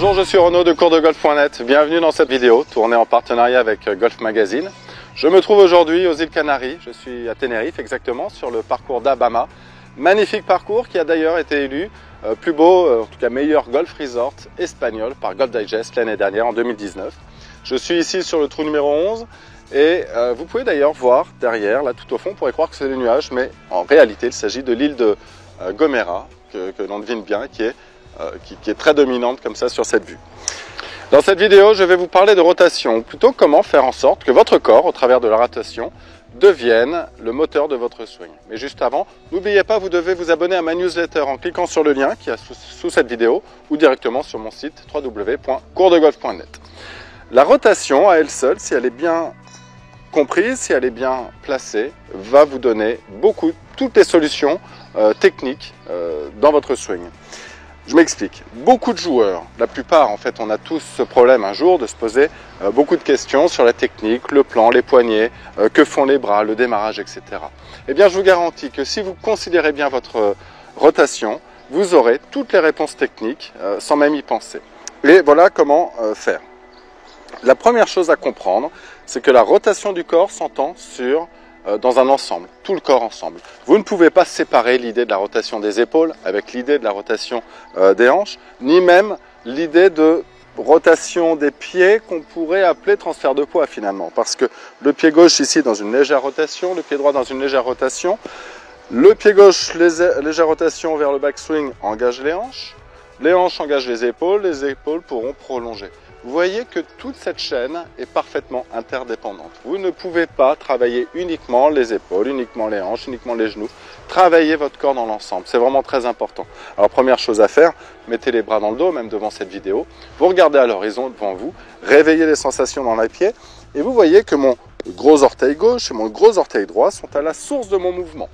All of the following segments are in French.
Bonjour, je suis Renaud de coursdegolf.net. Bienvenue dans cette vidéo tournée en partenariat avec Golf Magazine. Je me trouve aujourd'hui aux îles Canaries. Je suis à Tenerife exactement sur le parcours d'Abama. Magnifique parcours qui a d'ailleurs été élu plus beau, en tout cas meilleur golf resort espagnol par Golf Digest l'année dernière en 2019. Je suis ici sur le trou numéro 11 et vous pouvez d'ailleurs voir derrière, là tout au fond, on pourrait croire que c'est des nuages, mais en réalité il s'agit de l'île de Gomera que l'on devine bien, qui est très dominante comme ça sur cette vue. Dans cette vidéo, je vais vous parler de rotation, ou plutôt comment faire en sorte que votre corps, au travers de la rotation, devienne le moteur de votre swing. Mais juste avant, n'oubliez pas, vous devez vous abonner à ma newsletter en cliquant sur le lien qui est sous cette vidéo ou directement sur mon site www.coursdegolf.net. La rotation à elle seule, si elle est bien comprise, si elle est bien placée, va vous donner toutes les solutions techniques dans votre swing. Je m'explique. Beaucoup de joueurs, la plupart en fait, on a tous ce problème un jour de se poser beaucoup de questions sur la technique, le plan, les poignets, que font les bras, le démarrage, etc. Eh bien, je vous garantis que si vous considérez bien votre rotation, vous aurez toutes les réponses techniques sans même y penser. Et voilà comment faire. La première chose à comprendre, c'est que la rotation du corps s'entend dans un ensemble, tout le corps ensemble. Vous ne pouvez pas séparer l'idée de la rotation des épaules avec l'idée de la rotation des hanches, ni même l'idée de rotation des pieds qu'on pourrait appeler transfert de poids finalement. Parce que le pied gauche ici dans une légère rotation, le pied droit dans une légère rotation, le pied gauche légère rotation vers le backswing engage les hanches engagent les épaules pourront prolonger. Vous voyez que toute cette chaîne est parfaitement interdépendante. Vous ne pouvez pas travailler uniquement les épaules, uniquement les hanches, uniquement les genoux. Travaillez votre corps dans l'ensemble. C'est vraiment très important. Alors, première chose à faire, mettez les bras dans le dos, même devant cette vidéo. Vous regardez à l'horizon devant vous, réveillez les sensations dans les pieds et vous voyez que mon gros orteil gauche et mon gros orteil droit sont à la source de mon mouvement.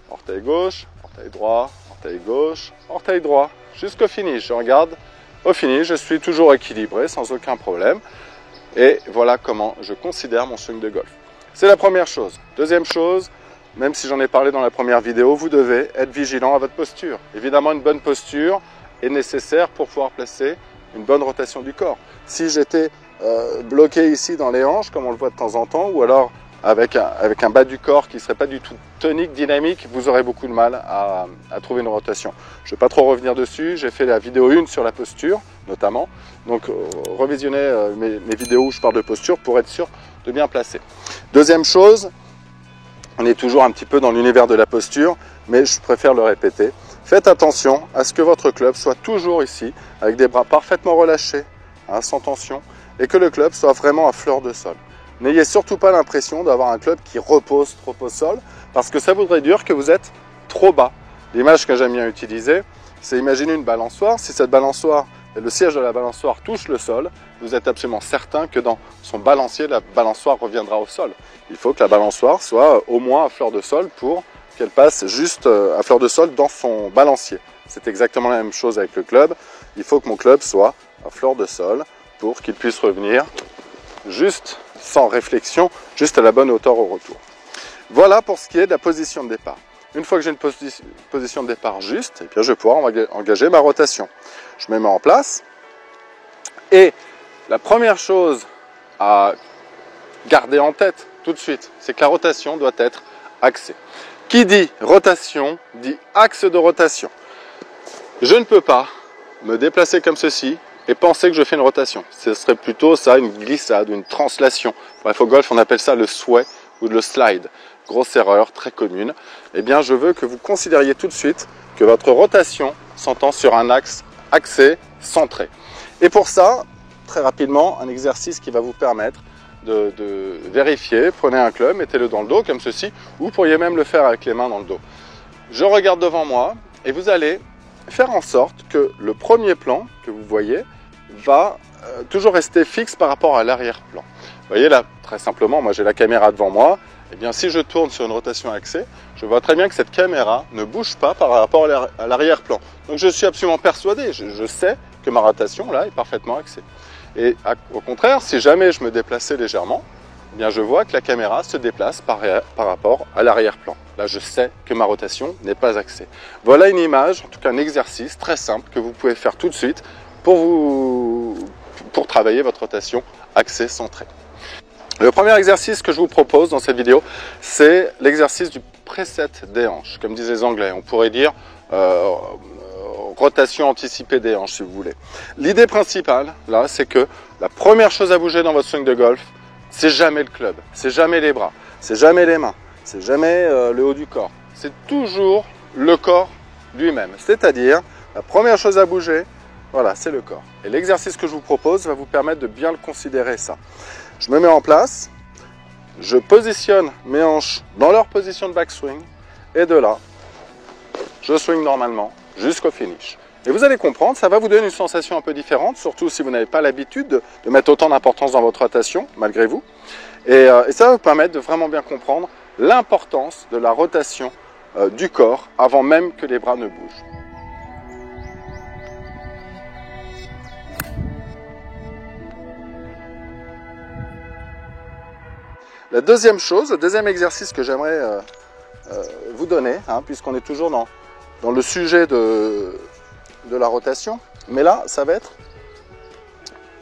Orteil gauche, orteil droit, orteil gauche, orteil droit, jusqu'au finish. Je regarde. Au finish, je suis toujours équilibré, sans aucun problème. Et voilà comment je considère mon swing de golf. C'est la première chose. Deuxième chose, même si j'en ai parlé dans la première vidéo, vous devez être vigilant à votre posture. Évidemment, une bonne posture est nécessaire pour pouvoir placer une bonne rotation du corps. Si j'étais bloqué ici dans les hanches, comme on le voit de temps en temps, ou alors avec un bas du corps qui ne serait pas du tout tonique, dynamique, vous aurez beaucoup de mal à trouver une rotation. Je ne vais pas trop revenir dessus, j'ai fait la vidéo 1 sur la posture, notamment. Donc revisionnez mes vidéos où je parle de posture pour être sûr de bien placer. Deuxième chose, on est toujours un petit peu dans l'univers de la posture, mais je préfère le répéter. Faites attention à ce que votre club soit toujours ici, avec des bras parfaitement relâchés, sans tension, et que le club soit vraiment à fleur de sol. N'ayez surtout pas l'impression d'avoir un club qui repose trop au sol, parce que ça voudrait dire que vous êtes trop bas. L'image que j'aime bien utiliser, c'est imaginer une balançoire. Si cette balançoire, le siège de la balançoire touche le sol, vous êtes absolument certain que dans son balancier, la balançoire reviendra au sol. Il faut que la balançoire soit au moins à fleur de sol pour qu'elle passe juste à fleur de sol dans son balancier. C'est exactement la même chose avec le club. Il faut que mon club soit à fleur de sol pour qu'il puisse revenir juste sans réflexion, juste à la bonne hauteur au retour. Voilà pour ce qui est de la position de départ. Une fois que j'ai une position de départ juste, eh bien je vais pouvoir engager ma rotation. Je me mets en place et la première chose à garder en tête tout de suite, c'est que la rotation doit être axée. Qui dit rotation, dit axe de rotation. Je ne peux pas me déplacer comme ceci et penser que je fais une rotation. Ce serait plutôt ça, une glissade, une translation. Bref, au golf, on appelle ça le sway ou le slide. Grosse erreur, très commune. Eh bien, je veux que vous considériez tout de suite que votre rotation s'entend sur un axe axé, centré. Et pour ça, très rapidement, un exercice qui va vous permettre de vérifier. Prenez un club, mettez-le dans le dos comme ceci, ou vous pourriez même le faire avec les mains dans le dos. Je regarde devant moi et vous allez faire en sorte que le premier plan que vous voyez va toujours rester fixe par rapport à l'arrière-plan. Vous voyez là, très simplement, moi j'ai la caméra devant moi, et bien si je tourne sur une rotation axée, je vois très bien que cette caméra ne bouge pas par rapport à l'arrière-plan. Donc je suis absolument persuadé, je sais que ma rotation là est parfaitement axée. Et au contraire, si jamais je me déplaçais légèrement, eh bien je vois que la caméra se déplace par rapport à l'arrière-plan. Là, je sais que ma rotation n'est pas axée. Voilà une image, en tout cas un exercice très simple que vous pouvez faire tout de suite pour travailler votre rotation axée centrée. Le premier exercice que je vous propose dans cette vidéo, c'est l'exercice du preset des hanches. Comme disent les Anglais, on pourrait dire rotation anticipée des hanches si vous voulez. L'idée principale, là, c'est que la première chose à bouger dans votre swing de golf, c'est jamais le club, c'est jamais les bras, c'est jamais les mains, c'est jamais le haut du corps. C'est toujours le corps lui-même. C'est-à-dire, la première chose à bouger, voilà, c'est le corps. Et l'exercice que je vous propose va vous permettre de bien le considérer ça. Je me mets en place, je positionne mes hanches dans leur position de backswing, et de là, je swing normalement jusqu'au finish. Et vous allez comprendre, ça va vous donner une sensation un peu différente, surtout si vous n'avez pas l'habitude de mettre autant d'importance dans votre rotation, malgré vous. Et ça va vous permettre de vraiment bien comprendre l'importance de la rotation du corps avant même que les bras ne bougent. La deuxième chose, le deuxième exercice que j'aimerais vous donner, puisqu'on est toujours dans le sujet de la rotation, mais là, ça va être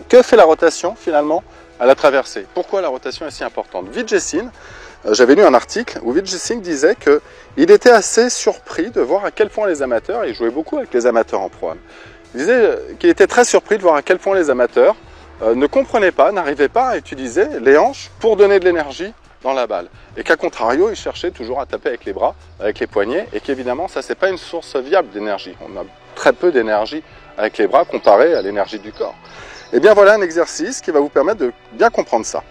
que fait la rotation finalement à la traversée. Pourquoi la rotation est si importante? Vijay Singh, j'avais lu un article où Vijay Singh disait qu'il était assez surpris de voir à quel point les amateurs, il jouait beaucoup avec les amateurs en pro-am, il disait qu'il était très surpris de voir à quel point les amateurs ne comprenaient pas, n'arrivaient pas à utiliser les hanches pour donner de l'énergie dans la balle. Et qu'à contrario, ils cherchaient toujours à taper avec les bras, avec les poignets, et qu'évidemment, ça, c'est pas une source viable d'énergie. On a très peu d'énergie avec les bras comparé à l'énergie du corps. Et bien voilà un exercice qui va vous permettre de bien comprendre ça.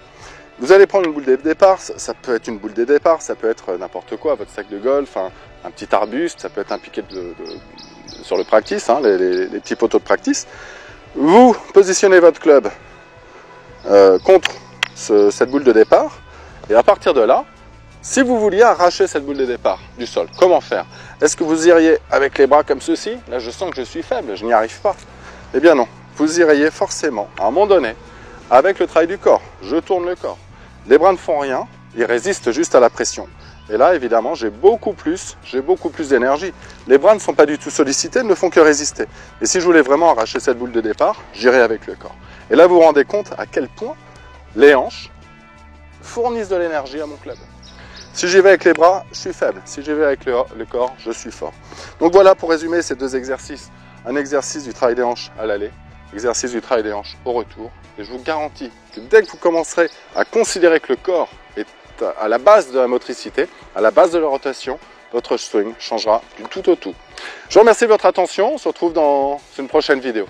Vous allez prendre une boule de départ, ça peut être une boule de départ, ça peut être n'importe quoi, votre sac de golf, un petit arbuste, ça peut être un piquet sur le practice, les petits poteaux de practice. Vous positionnez votre club contre cette boule de départ, et à partir de là, si vous vouliez arracher cette boule de départ du sol, comment faire? Est-ce que vous iriez avec les bras comme ceci? Là, je sens que je suis faible, je n'y arrive pas. Eh bien non, vous iriez forcément, à un moment donné, avec le travail du corps. Je tourne le corps. Les bras ne font rien, ils résistent juste à la pression. Et là, évidemment, j'ai beaucoup plus d'énergie. Les bras ne sont pas du tout sollicités, ne font que résister. Et si je voulais vraiment arracher cette boule de départ, j'irais avec le corps. Et là, vous vous rendez compte à quel point les hanches fournissent de l'énergie à mon club. Si j'y vais avec les bras, je suis faible. Si j'y vais avec le corps, je suis fort. Donc voilà pour résumer ces deux exercices. Un exercice du travail des hanches à l'aller, exercice du travail des hanches au retour. Et je vous garantis que dès que vous commencerez à considérer que le corps est à la base de la motricité, à la base de la rotation, votre swing changera du tout au tout. Je vous remercie de votre attention. On se retrouve dans une prochaine vidéo.